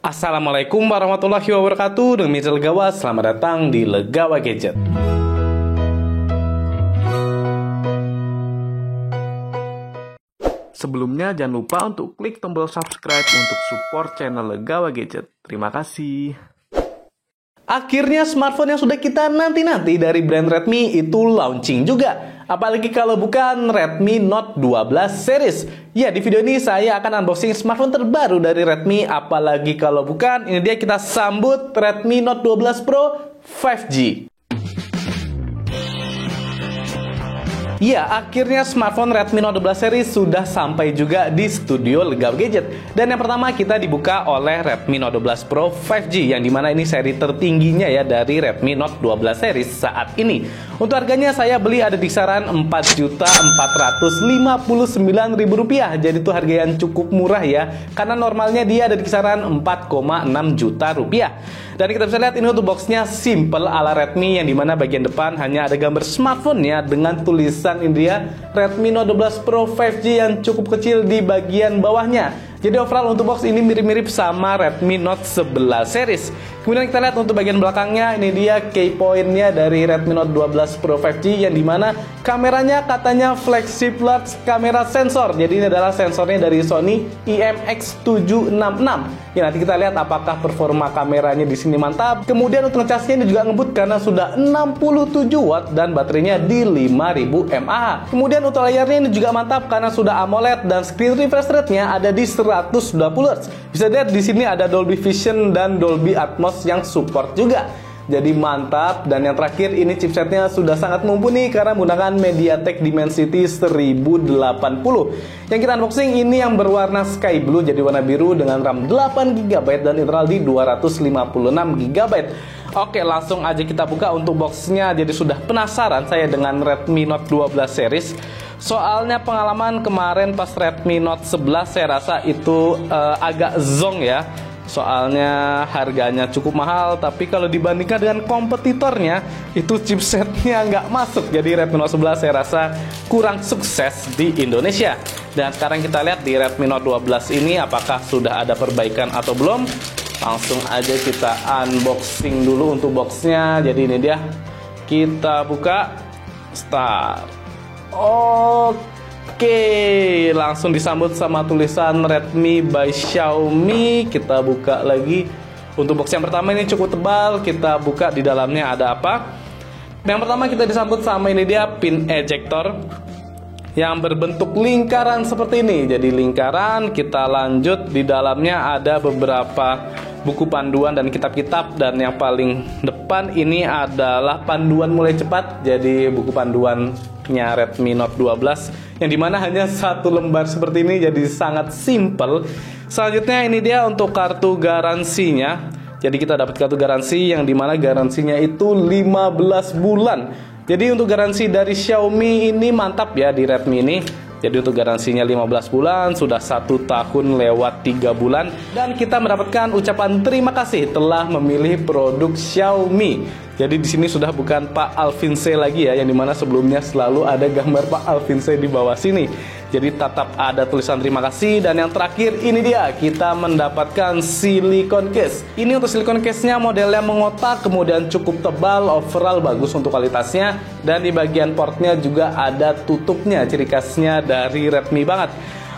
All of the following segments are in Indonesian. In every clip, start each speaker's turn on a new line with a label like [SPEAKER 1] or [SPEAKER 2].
[SPEAKER 1] Assalamualaikum warahmatullahi wabarakatuh. Dengan Misal Legawa, selamat datang di Legawa Gadget. Sebelumnya jangan lupa untuk klik tombol subscribe untuk support channel Legawa Gadget. Terima kasih. Akhirnya smartphone yang sudah kita nanti-nanti dari brand Redmi itu launching juga. Apalagi kalau bukan Redmi Note 12 series. Ya, di video ini saya akan unboxing smartphone terbaru dari Redmi. Apalagi kalau bukan, ini dia kita sambut Redmi Note 12 Pro 5G. Ya, akhirnya smartphone Redmi Note 12 series sudah sampai juga di studio Legawa Gadget. Dan yang pertama kita dibuka oleh Redmi Note 12 Pro 5G, yang dimana ini seri tertingginya ya dari Redmi Note 12 series saat ini. Untuk harganya saya beli ada di kisaran Rp4.459.000. Jadi itu harga yang cukup murah ya, karena normalnya dia ada di kisaran Rp4,6 juta. Dan kita bisa lihat ini untuk boxnya simple ala Redmi, yang dimana bagian depan hanya ada gambar smartphone-nya dengan tulisan ini dia Redmi Note 12 Pro 5G yang cukup kecil di bagian bawahnya. Jadi overall untuk box ini mirip-mirip sama Redmi Note 11 series. Kemudian kita lihat untuk bagian belakangnya, ini dia key point-nya dari Redmi Note 12 Pro 5G, yang dimana kameranya katanya flagship large kamera sensor. Jadi ini adalah sensornya dari Sony IMX766. Ya, nanti kita lihat apakah performa kameranya di sini mantap. Kemudian untuk ngecasnya ini juga ngebut karena sudah 67 watt dan baterainya di 5000 mAh. Kemudian untuk layarnya ini juga mantap karena sudah AMOLED dan screen refresh rate-nya ada di 120 Hz. Bisa dilihat di sini ada Dolby Vision dan Dolby Atmos yang support juga. Jadi mantap. Dan yang terakhir ini chipsetnya sudah sangat mumpuni karena menggunakan MediaTek Dimensity 1080. Yang kita unboxing ini yang berwarna sky blue, jadi warna biru dengan RAM 8GB dan internal di 256GB. Oke, langsung aja kita buka untuk boxnya. Jadi sudah penasaran saya dengan Redmi Note 12 series. Soalnya pengalaman kemarin pas Redmi Note 11 saya rasa itu agak zonk ya. Soalnya harganya cukup mahal, tapi kalau dibandingkan dengan kompetitornya itu chipsetnya nggak masuk. Jadi Redmi Note 11 saya rasa kurang sukses di Indonesia. Dan sekarang kita lihat di Redmi Note 12 ini apakah sudah ada perbaikan atau belum. Langsung aja kita unboxing dulu untuk boxnya. Jadi ini dia, kita buka, start. Oke, langsung disambut sama tulisan Redmi by Xiaomi. Kita buka lagi. Untuk box yang pertama ini cukup tebal. Kita buka, di dalamnya ada apa. Yang pertama kita disambut sama ini dia pin ejector yang berbentuk lingkaran seperti ini. Jadi lingkaran, kita lanjut, di dalamnya ada beberapa buku panduan dan kitab-kitab. Dan yang paling depan ini adalah panduan mulai cepat. Jadi buku panduannya Redmi Note 12 yang dimana hanya satu lembar seperti ini, jadi sangat simple. Selanjutnya ini dia untuk kartu garansinya. Jadi kita dapat kartu garansi yang dimana garansinya itu 15 bulan. Jadi untuk garansi dari Xiaomi ini mantap ya di Redmi ini. Jadi untuk garansinya 15 bulan, sudah 1 tahun lewat 3 bulan. Dan kita mendapatkan ucapan terima kasih telah memilih produk Xiaomi. Jadi di sini sudah bukan Pak Alvince lagi ya, yang dimana sebelumnya selalu ada gambar Pak Alvince di bawah sini. Jadi tetap ada tulisan terima kasih. Dan yang terakhir ini dia, kita mendapatkan silicone case. Ini untuk silicone case-nya modelnya mengotak, kemudian cukup tebal, overall bagus untuk kualitasnya. Dan di bagian portnya juga ada tutupnya, ciri khasnya dari Redmi banget.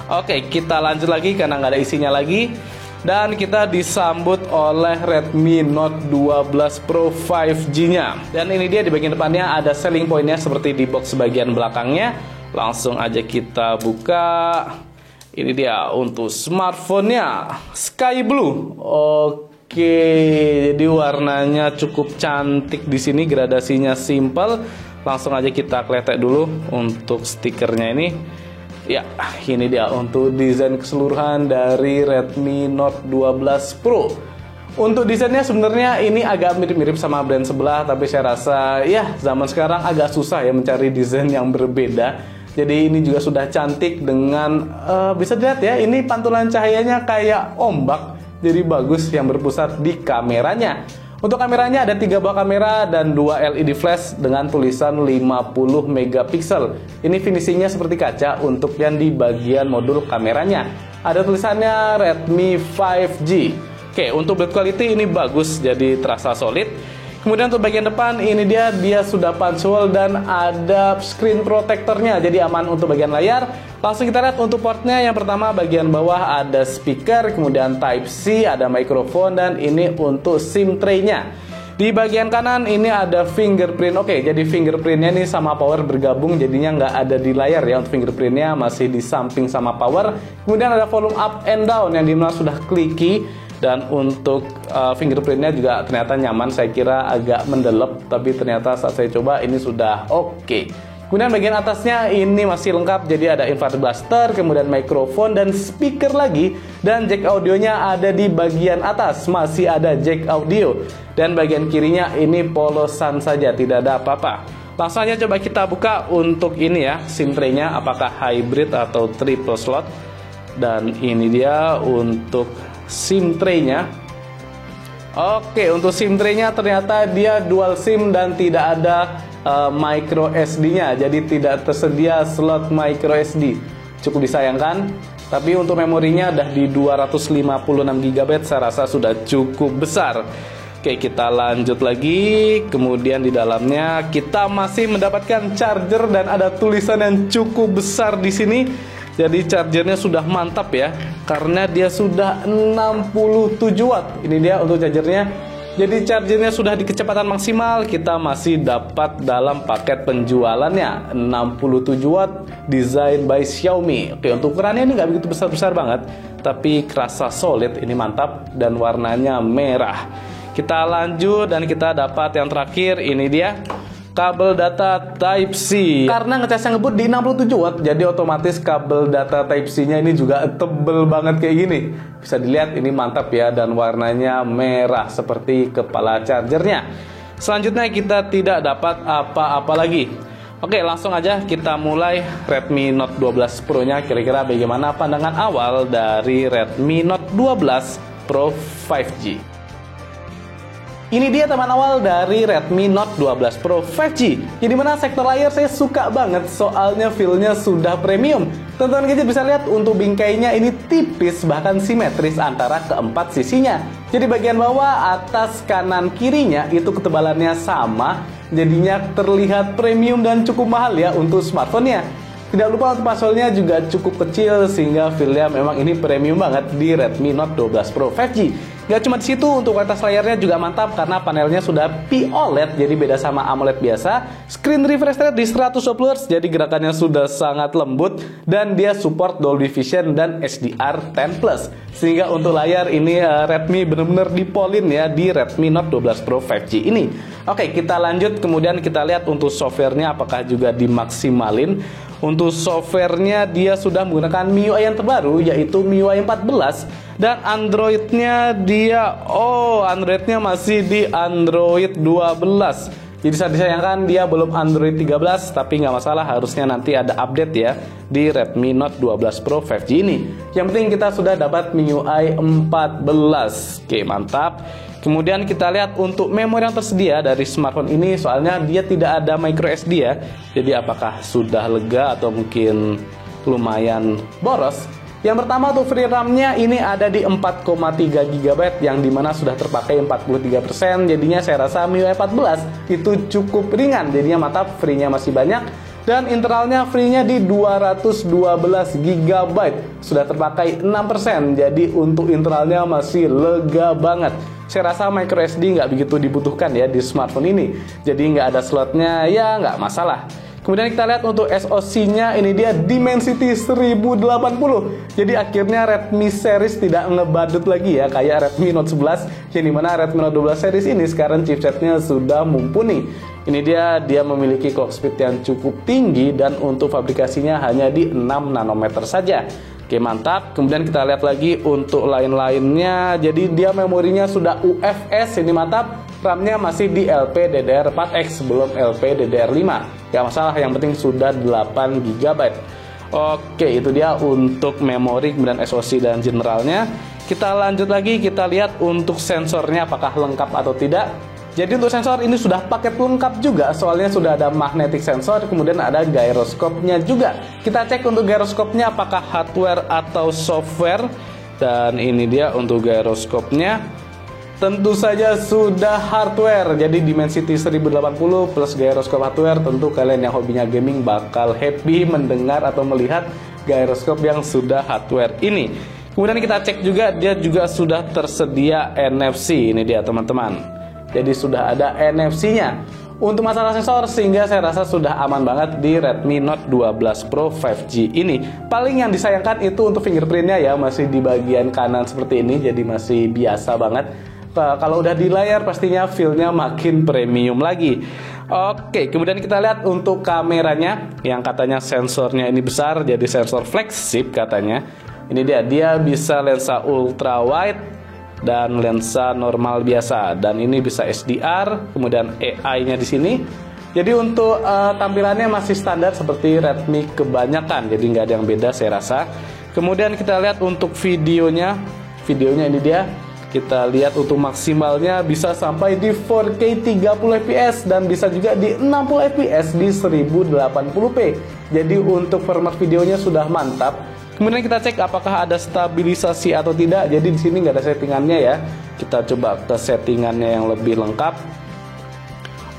[SPEAKER 1] Oke, kita lanjut lagi karena nggak ada isinya lagi. Dan kita disambut oleh Redmi Note 12 Pro 5G-nya. Dan ini dia, di bagian depannya ada selling point-nya seperti di box bagian belakangnya. Langsung aja kita buka. Ini dia untuk smartphone-nya, sky blue. Oke, jadi warnanya cukup cantik di sini, gradasinya simple. Langsung aja kita kletek dulu untuk stikernya ini. Ya, ini dia untuk desain keseluruhan dari Redmi Note 12 Pro. Untuk desainnya sebenarnya ini agak mirip-mirip sama brand sebelah, tapi saya rasa ya zaman sekarang agak susah ya mencari desain yang berbeda. Jadi ini juga sudah cantik dengan bisa dilihat ya, ini pantulan cahayanya kayak ombak. Jadi bagus yang berpusat di kameranya. Untuk kameranya ada 3 buah kamera dan 2 LED flash dengan tulisan 50 megapiksel. Ini finishingnya seperti kaca untuk yang di bagian modul kameranya. Ada tulisannya Redmi 5G. Oke, untuk build quality ini bagus, jadi terasa solid. Kemudian untuk bagian depan ini dia sudah punch hole dan ada screen protectornya, jadi aman untuk bagian layar. Langsung kita lihat untuk portnya. Yang pertama bagian bawah ada speaker, kemudian Type C, ada mikrofon, dan ini untuk SIM tray-nya. Di bagian kanan ini ada fingerprint. Oke, jadi fingerprintnya ini sama power bergabung, jadinya nggak ada di layar ya. Untuk fingerprintnya masih di samping sama power. Kemudian ada volume up and down yang dimana sudah clicky. Dan untuk fingerprintnya juga ternyata nyaman, saya kira agak mendelep, tapi ternyata saat saya coba ini sudah oke. Kemudian bagian atasnya ini masih lengkap, jadi ada infrared blaster, kemudian mikrofon dan speaker lagi, dan jack audionya ada di bagian atas, masih ada jack audio. Dan bagian kirinya ini polosan saja, tidak ada apa-apa. Langsung aja coba kita buka untuk ini ya, SIM tray-nya apakah hybrid atau triple slot. Dan ini dia untuk SIM tray-nya. Oke, untuk SIM tray-nya ternyata dia dual SIM dan tidak ada micro SD-nya, jadi tidak tersedia slot micro SD. Cukup disayangkan, tapi untuk memorinya udah di 256 GB, saya rasa sudah cukup besar. Oke, kita lanjut lagi. Kemudian di dalamnya kita masih mendapatkan charger dan ada tulisan yang cukup besar di sini. Jadi chargernya sudah mantap ya, karena dia sudah 67 watt. Ini dia untuk chargernya. Jadi chargernya sudah di kecepatan maksimal. Kita masih dapat dalam paket penjualannya 67 watt, design by Xiaomi. Oke, untuk ukurannya ini nggak begitu besar-besar banget, tapi kerasa solid. Ini mantap dan warnanya merah. Kita lanjut dan kita dapat yang terakhir. Ini dia kabel data Type C. Karena ngecasnya ngebut di 67 watt, jadi otomatis kabel data Type C-nya ini juga tebel banget kayak gini. Bisa dilihat ini mantap ya, dan warnanya merah seperti kepala chargernya. Selanjutnya kita tidak dapat apa-apa lagi. Oke, langsung aja kita mulai Redmi Note 12 Pro-nya. Kira-kira bagaimana pandangan awal dari Redmi Note 12 Pro 5G? Ini dia teman awal dari Redmi Note 12 Pro 5G. Jadi mana sektor layar saya suka banget, soalnya feel-nya sudah premium. Teman-teman gadget bisa lihat untuk bingkainya ini tipis, bahkan simetris antara keempat sisinya. Jadi bagian bawah, atas, kanan, kirinya itu ketebalannya sama. Jadinya terlihat premium dan cukup mahal ya untuk smartphone-nya. Tidak lupa untuk passwordnya juga cukup kecil, sehingga feel-nya memang ini premium banget di Redmi Note 12 Pro 5G. Gak cuma di situ, untuk kualitas layarnya juga mantap karena panelnya sudah POLED, jadi beda sama AMOLED biasa. Screen refresh rate di 120 Hz, jadi gerakannya sudah sangat lembut, dan dia support Dolby Vision dan HDR10+. Sehingga untuk layar ini Redmi benar-benar dipolin ya di Redmi Note 12 Pro 5G ini. Oke, kita lanjut, kemudian kita lihat untuk softwarenya apakah juga dimaksimalin. Untuk softwarenya dia sudah menggunakan MIUI yang terbaru, yaitu MIUI 14. Dan Androidnya dia, Androidnya masih di Android 12. Jadi saya disayangkan dia belum Android 13, tapi nggak masalah, harusnya nanti ada update ya di Redmi Note 12 Pro 5G ini. Yang penting kita sudah dapat MIUI 14. Oke, mantap. Kemudian kita lihat untuk memori yang tersedia dari smartphone ini, soalnya dia tidak ada micro SD ya. Jadi apakah sudah lega atau mungkin lumayan boros? Yang pertama untuk free RAM-nya ini ada di 4,3 GB, yang dimana sudah terpakai 43%. Jadinya saya rasa MIUI 14 itu cukup ringan, jadinya mantap, free-nya masih banyak. Dan internalnya free-nya di 212 GB, sudah terpakai 6%. Jadi untuk internalnya masih lega banget. Saya rasa micro SD nggak begitu dibutuhkan ya di smartphone ini. Jadi nggak ada slotnya, ya nggak masalah. Kemudian kita lihat untuk SoC-nya, ini dia Dimensity 1080. Jadi akhirnya Redmi series tidak ngebadut lagi ya kayak Redmi Note 11, yang dimana Redmi Note 12 series ini sekarang chipsetnya sudah mumpuni. Ini dia memiliki clock speed yang cukup tinggi, dan untuk fabrikasinya hanya di 6 nanometer saja. Oke, mantap. Kemudian kita lihat lagi untuk lain-lainnya. Jadi dia memorinya sudah UFS, ini mantap. RAM-nya masih di LPDDR4X, belum LPDDR5. Gak masalah, yang penting sudah 8 GB. Oke, itu dia untuk memori, kemudian SoC dan generalnya. Kita lanjut lagi, kita lihat untuk sensornya apakah lengkap atau tidak. Jadi untuk sensor ini sudah paket lengkap juga, soalnya sudah ada magnetic sensor, kemudian ada gyroscope-nya juga. Kita cek untuk gyroscope-nya apakah hardware atau software. Dan ini dia untuk gyroskopnya. Tentu saja sudah hardware. Jadi Dimensity 1080 plus gyroskop hardware. Tentu kalian yang hobinya gaming bakal happy mendengar atau melihat gyroskop yang sudah hardware ini. Kemudian kita cek juga, dia juga sudah tersedia NFC. Ini dia teman-teman. Jadi sudah ada NFC-nya. Untuk masalah sensor, sehingga saya rasa sudah aman banget di Redmi Note 12 Pro 5G ini. Paling yang disayangkan itu untuk fingerprintnya ya, masih di bagian kanan seperti ini, jadi masih biasa banget. Kalau udah di layar pastinya feel-nya makin premium lagi. Oke, kemudian kita lihat untuk kameranya, yang katanya sensornya ini besar, jadi sensor flagship katanya. Ini dia bisa lensa ultra wide dan lensa normal biasa, dan ini bisa SDR, kemudian AI-nya di sini. Jadi untuk tampilannya masih standar seperti Redmi kebanyakan, jadi nggak ada yang beda saya rasa. Kemudian kita lihat untuk videonya ini dia. Kita lihat untuk maksimalnya bisa sampai di 4K 30 fps dan bisa juga di 60 fps di 1080p. Jadi untuk format videonya sudah mantap. Kemudian kita cek apakah ada stabilisasi atau tidak. Jadi di sini nggak ada settingannya ya. Kita coba ke settingannya yang lebih lengkap.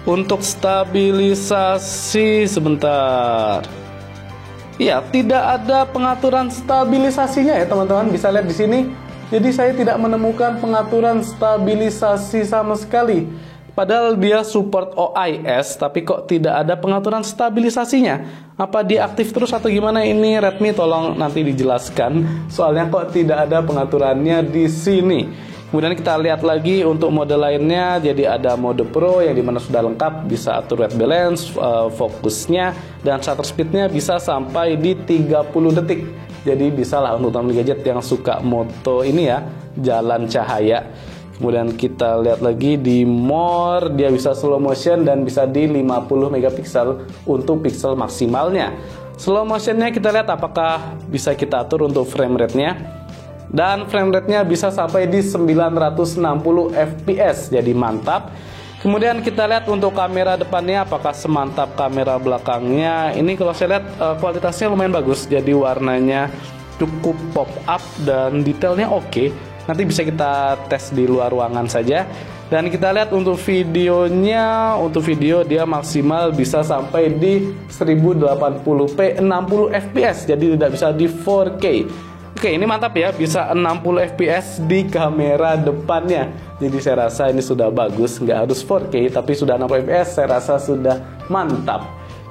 [SPEAKER 1] Untuk stabilisasi sebentar. Ya, tidak ada pengaturan stabilisasinya ya teman-teman. Bisa lihat di sini. Jadi saya tidak menemukan pengaturan stabilisasi sama sekali. Padahal dia support OIS, tapi kok tidak ada pengaturan stabilisasinya? Apa dia aktif terus atau gimana ini? Redmi tolong nanti dijelaskan. Soalnya kok tidak ada pengaturannya di sini. Kemudian kita lihat lagi untuk mode lainnya. Jadi ada mode Pro yang dimana sudah lengkap, bisa atur white balance, fokusnya, dan shutter speednya bisa sampai di 30 detik. Jadi bisa lah untuk teman gadget yang suka moto ini ya, jalan cahaya. Kemudian kita lihat lagi di more, dia bisa slow motion dan bisa di 50 megapiksel untuk pixel maksimalnya. Slow motionnya kita lihat apakah bisa kita atur untuk frame rate-nya. Dan frame rate-nya bisa sampai di 960 fps, jadi mantap. Kemudian kita lihat untuk kamera depannya apakah semantap kamera belakangnya. Ini kalau saya lihat kualitasnya lumayan bagus, jadi warnanya cukup pop up dan detailnya oke. Nanti bisa kita tes di luar ruangan saja. Dan kita lihat untuk videonya, untuk video dia maksimal bisa sampai di 1080p 60 fps, jadi tidak bisa di 4K. Oke, ini mantap ya, bisa 60 fps di kamera depannya. Jadi saya rasa ini sudah bagus, nggak harus 4K, tapi sudah 60 fps, saya rasa sudah mantap.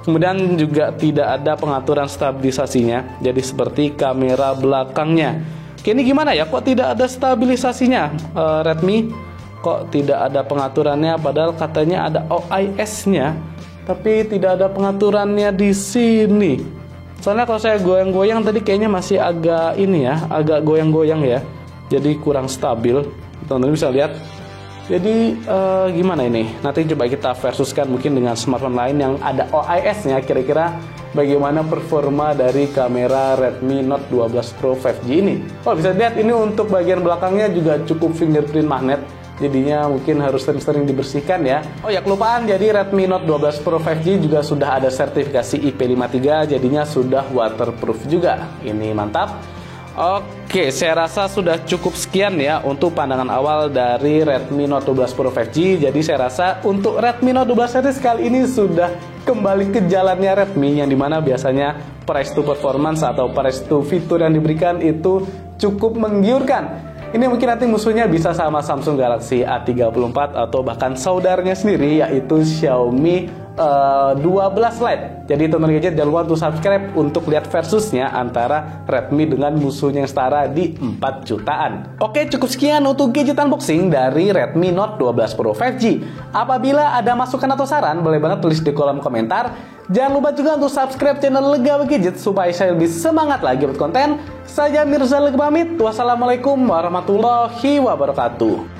[SPEAKER 1] Kemudian juga tidak ada pengaturan stabilisasinya, jadi seperti kamera belakangnya. Oke, ini gimana ya, kok tidak ada stabilisasinya? Redmi, kok tidak ada pengaturannya, padahal katanya ada OIS-nya, tapi tidak ada pengaturannya di sini. Soalnya kalau saya goyang-goyang tadi kayaknya masih agak ini ya, agak goyang-goyang ya. Jadi kurang stabil. Teman-teman bisa lihat. Jadi gimana ini? Nanti coba kita versuskan mungkin dengan smartphone lain yang ada OIS-nya. Kira-kira bagaimana performa dari kamera Redmi Note 12 Pro 5G ini. Oh, bisa lihat ini untuk bagian belakangnya juga cukup fingerprint magnet. Jadinya mungkin harus sering-sering dibersihkan ya. Oh ya, kelupaan, jadi Redmi Note 12 Pro 5G juga sudah ada sertifikasi IP53, jadinya sudah waterproof juga. Ini mantap. Oke, saya rasa sudah cukup sekian ya untuk pandangan awal dari Redmi Note 12 Pro 5G. Jadi saya rasa untuk Redmi Note 12 series kali ini sudah kembali ke jalannya Redmi, yang dimana biasanya price to performance atau price to fitur yang diberikan itu cukup menggiurkan. Ini mungkin nanti musuhnya bisa sama Samsung Galaxy A34 atau bahkan saudaranya sendiri yaitu Xiaomi 12 Lite. Jadi teman gadget jangan lupa untuk subscribe untuk lihat versusnya antara Redmi dengan musuhnya yang setara di 4 jutaan. Oke, cukup sekian untuk gadget unboxing dari Redmi Note 12 Pro 5G. Apabila ada masukan atau saran, boleh banget tulis di kolom komentar. Jangan lupa juga untuk subscribe channel Legawa Gadget supaya saya lebih semangat lagi buat konten. Saya Mirza Lega pamit. Wassalamualaikum warahmatullahi wabarakatuh.